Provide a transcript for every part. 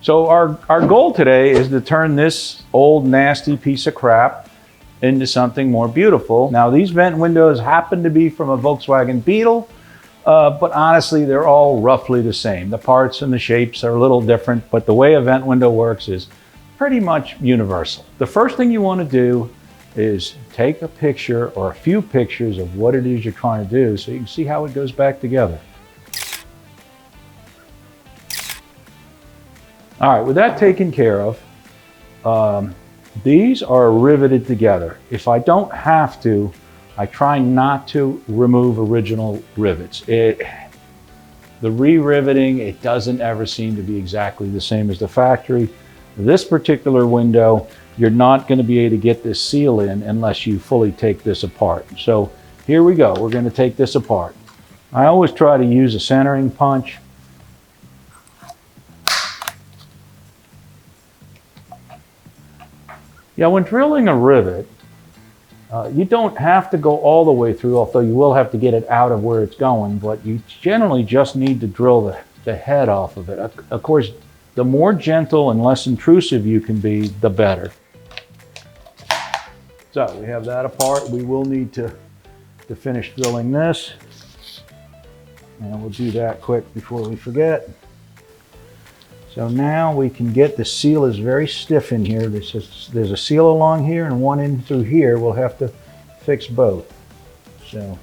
So our goal today is to turn this old nasty piece of crap into something more beautiful. Now these vent windows happen to be from a Volkswagen Beetle, but honestly they're all roughly the same. The parts and the shapes are a little different, but the way a vent window works is pretty much universal. The first thing you want to do is take a picture or a few pictures of what it is you're trying to do so you can see how it goes back together. All right, with that taken care of, these are riveted together. If I don't have to, I try not to remove original rivets. The re-riveting, it doesn't ever seem to be exactly the same as the factory. This particular window, you're not going to be able to get this seal in unless you fully take this apart. So here we go, we're going to take this apart. I always try to use a centering punch. Yeah, when drilling a rivet, you don't have to go all the way through, although you will have to get it out of where it's going, but you generally just need to drill the head off of it. Of course, the more gentle and less intrusive you can be, the better. So we have that apart. We will need to finish drilling this. And we'll do that quick before we forget. So now we can get the seal is very stiff in here. There's a seal along here and one in through here. We'll have to fix both. So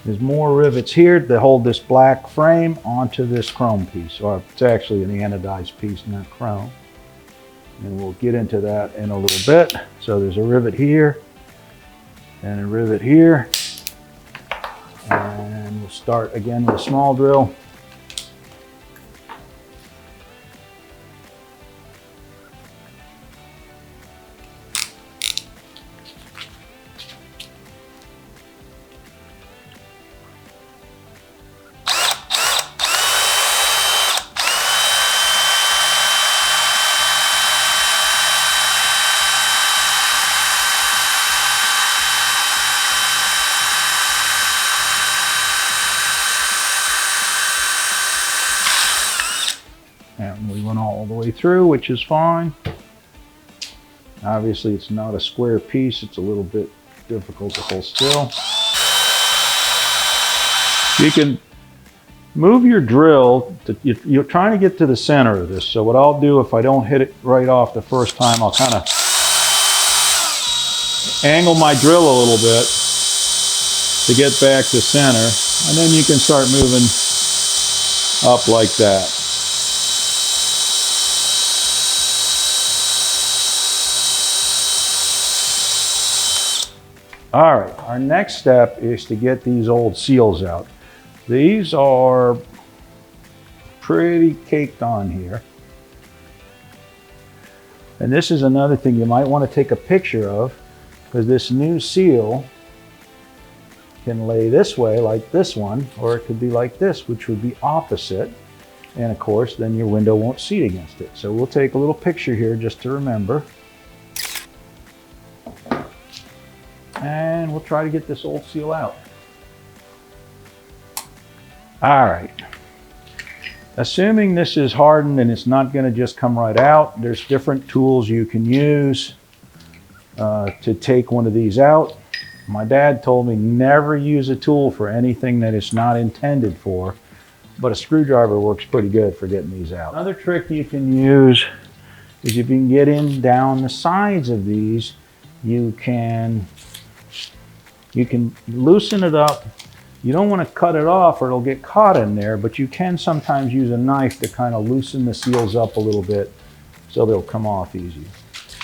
there's more rivets here to hold this black frame onto this chrome piece, or it's actually an anodized piece, not chrome. And we'll get into that in a little bit. So there's a rivet here and a rivet here, and we'll start again with a small drill. And we went all the way through, which is fine. Obviously, it's not a square piece. It's a little bit difficult to hold still. You can move your drill. You're trying to get to the center of this. So what I'll do, if I don't hit it right off the first time, I'll kind of angle my drill a little bit to get back to center. And then you can start moving up like that. All right, our next step is to get these old seals out. These are pretty caked on here. And this is another thing you might want to take a picture of, because this new seal can lay this way like this one, or it could be like this, which would be opposite. And of course, then your window won't seat against it. So we'll take a little picture here just to remember. And we'll try to get this old seal out. All right. Assuming this is hardened and it's not going to just come right out, there's different tools you can use to take one of these out. My dad told me never use a tool for anything that it's not intended for, but a screwdriver works pretty good for getting these out. Another trick you can use is if you can get in down the sides of these, you can loosen it up. You don't want to cut it off or it'll get caught in there, but you can sometimes use a knife to kind of loosen the seals up a little bit so they'll come off easy.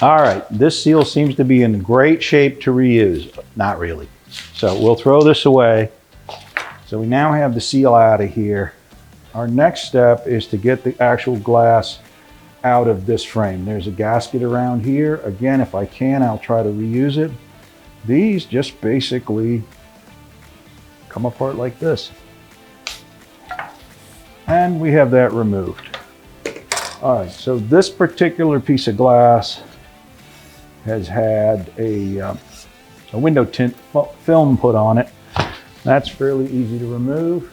All right, this seal seems to be in great shape to reuse. Not really. So we'll throw this away. So we now have the seal out of here. Our next step is to get the actual glass out of this frame. There's a gasket around here. Again, if I can, I'll try to reuse it. These just basically come apart like this. And we have that removed. All right, so this particular piece of glass has had a window tint film put on it. That's fairly easy to remove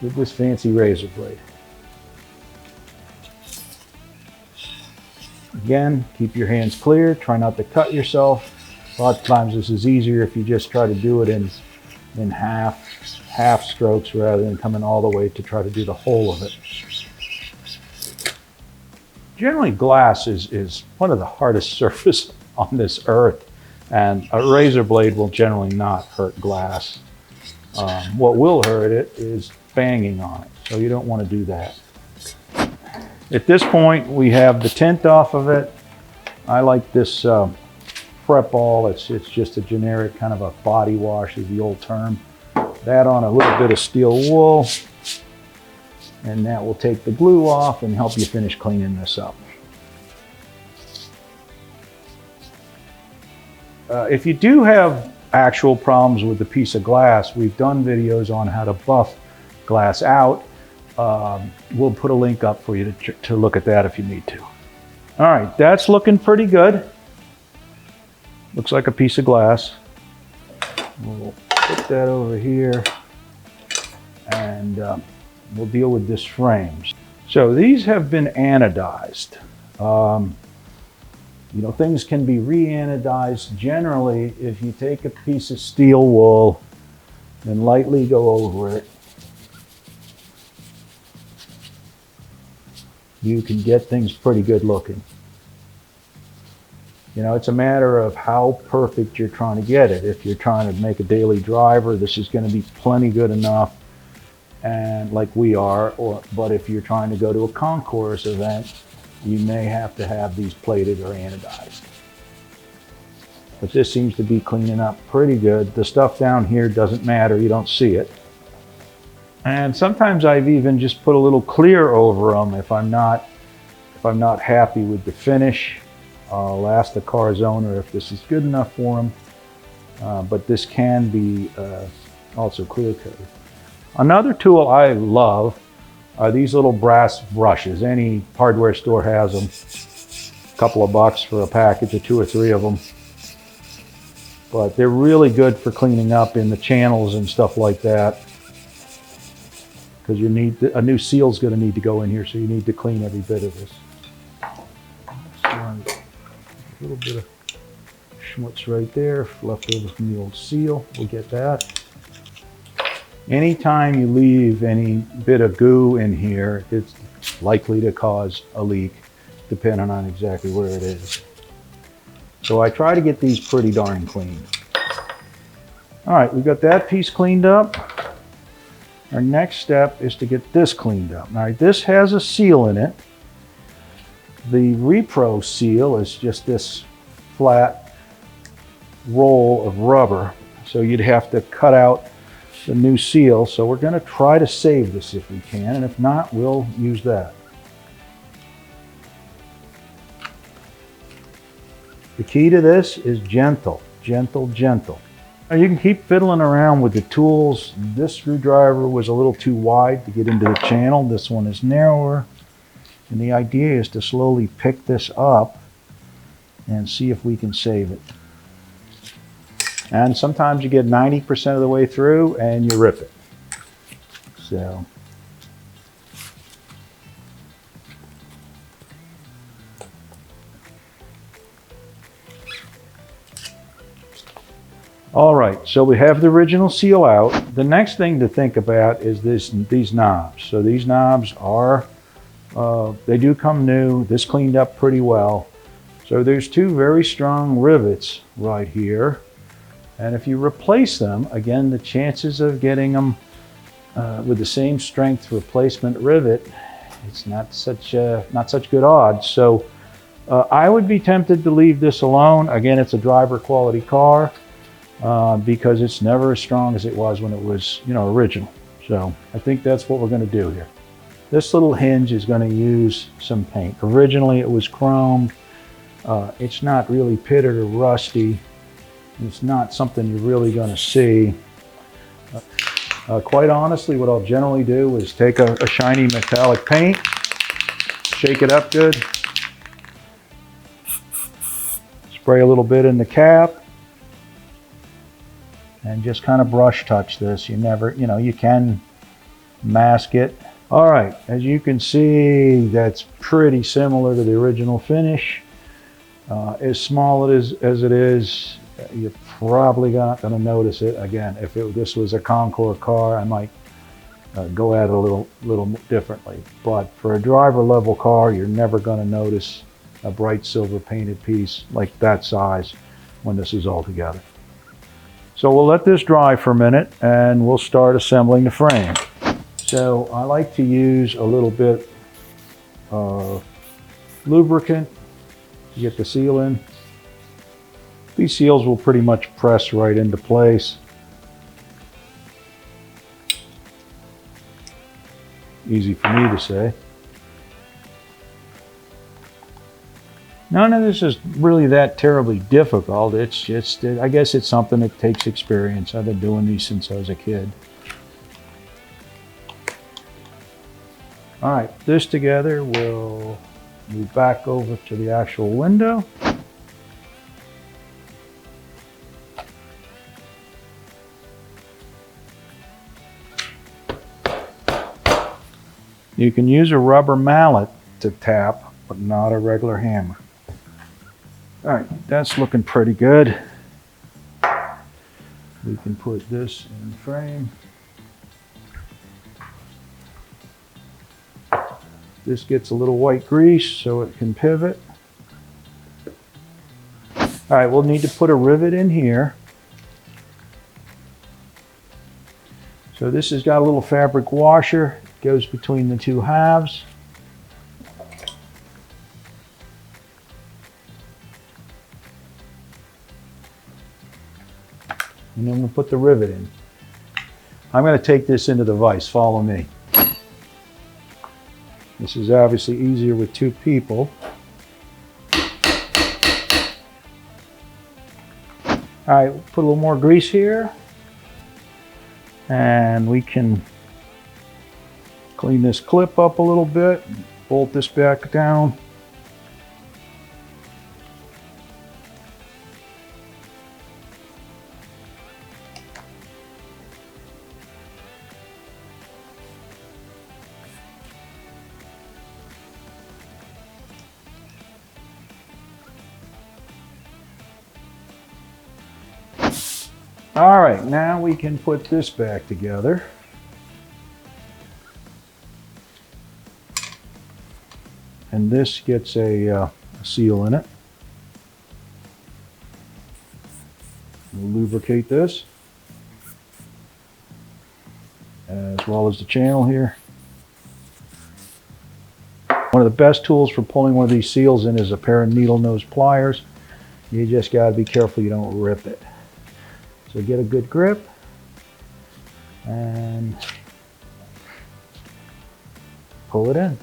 with this fancy razor blade. Again, keep your hands clear, try not to cut yourself. A lot of times this is easier if you just try to do it in half strokes rather than coming all the way to try to do the whole of it. Generally, glass is one of the hardest surfaces on this earth, and a razor blade will generally not hurt glass. What will hurt it is banging on it, so you don't want to do that. At this point, we have the tint off of it. I like this prep ball. It's just a generic kind of a body wash is the old term. That on a little bit of steel wool, and that will take the glue off and help you finish cleaning this up. If you do have actual problems with the piece of glass, we've done videos on how to buff glass out. We'll put a link up for you to look at that if you need to. All right, that's looking pretty good. Looks like a piece of glass. We'll put that over here, and we'll deal with this frame. So these have been anodized. You know, things can be re-anodized. Generally, if you take a piece of steel wool and lightly go over it, you can get things pretty good looking. You know, it's a matter of how perfect you're trying to get it. If you're trying to make a daily driver, this is going to be plenty good enough, and like we are. But if you're trying to go to a concourse event, you may have to have these plated or anodized. But this seems to be cleaning up pretty good. The stuff down here doesn't matter, you don't see it. And sometimes I've even just put a little clear over them if I'm not happy with the finish. I'll ask the car's owner if this is good enough for him. But this can be also clear coated. Another tool I love are these little brass brushes. Any hardware store has them. A couple of bucks for a package of 2 or 3 of them. But they're really good for cleaning up in the channels and stuff like that. Because you need a new seal's going to need to go in here, so you need to clean every bit of this. A little bit of schmutz right there, left over from the old seal. We'll get that. Anytime you leave any bit of goo in here, it's likely to cause a leak, depending on exactly where it is. So I try to get these pretty darn clean. All right, we've got that piece cleaned up. Our next step is to get this cleaned up. All right, this has a seal in it. The Repro seal is just this flat roll of rubber. So you'd have to cut out the new seal. So we're going to try to save this if we can, and if not, we'll use that. The key to this is gentle, gentle, gentle. Now you can keep fiddling around with the tools. This screwdriver was a little too wide to get into the channel. This one is narrower. And the idea is to slowly pick this up and see if we can save it. And sometimes you get 90% of the way through and you rip it. So. All right, so we have the original seal out. The next thing to think about is these knobs. So these knobs are, they do come new. This cleaned up pretty well. So there's 2 very strong rivets right here. And if you replace them, again, the chances of getting them with the same strength replacement rivet, it's not such good odds. So I would be tempted to leave this alone. Again, it's a driver quality car because it's never as strong as it was when it was, you know, original. So I think that's what we're going to do here. This little hinge is going to use some paint. Originally it was chromed. It's not really pitted or rusty. It's not something you're really going to see. Quite honestly, what I'll generally do is take a shiny metallic paint, shake it up good, spray a little bit in the cap, and just kind of brush touch this. You never, you know, you can mask it. All right, as you can see, that's pretty similar to the original finish. As small as it is, you're probably not going to notice it. Again, if this was a Concours car, I might go at it a little differently. But for a driver level car, you're never going to notice a bright silver painted piece like that size when this is all together. So we'll let this dry for a minute and we'll start assembling the frame. So I like to use a little bit of lubricant to get the seal in. These seals will pretty much press right into place. Easy for me to say. None of this is really that terribly difficult. It's just, I guess it's something that takes experience. I've been doing these since I was a kid. All right, this together, we'll move back over to the actual window. You can use a rubber mallet to tap, but not a regular hammer. All right, that's looking pretty good. We can put this in the frame. This gets a little white grease so it can pivot. All right, we'll need to put a rivet in here. So this has got a little fabric washer. It goes between the two halves. And then we'll put the rivet in. I'm going to take this into the vise. Follow me. This is obviously easier with two people. All right, we'll put a little more grease here. And we can clean this clip up a little bit, bolt this back down. All right, now we can put this back together. And this gets a seal in it. We'll lubricate this, as well as the channel here. One of the best tools for pulling one of these seals in is a pair of needle nose pliers. You just got to be careful you don't rip it. So get a good grip and pull it in.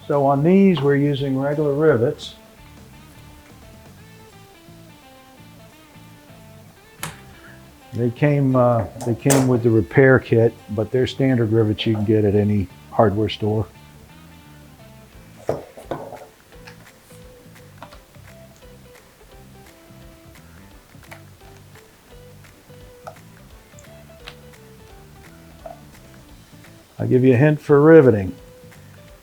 So on these, we're using regular rivets. They came with the repair kit, but they're standard rivets you can get at any hardware store. I'll give you a hint for riveting.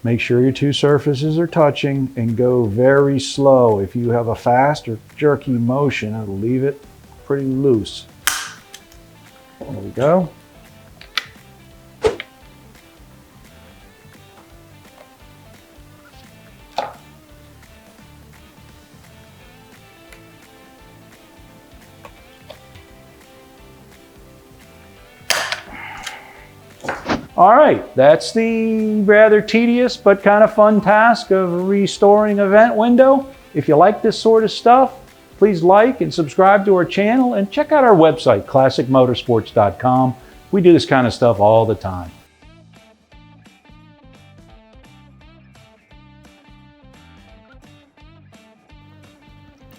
Make sure your two surfaces are touching and go very slow. If you have a fast or jerky motion, it'll leave it pretty loose. There we go. All right, that's the rather tedious but kind of fun task of restoring a vent window. If you like this sort of stuff, Please like and subscribe to our channel and check out our website, classicmotorsports.com. We do this kind of stuff all the time.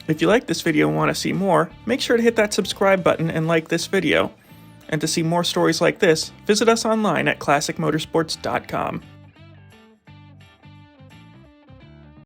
If you like this video and want to see more, make sure to hit that subscribe button and like this video. And to see more stories like this, visit us online at classicmotorsports.com.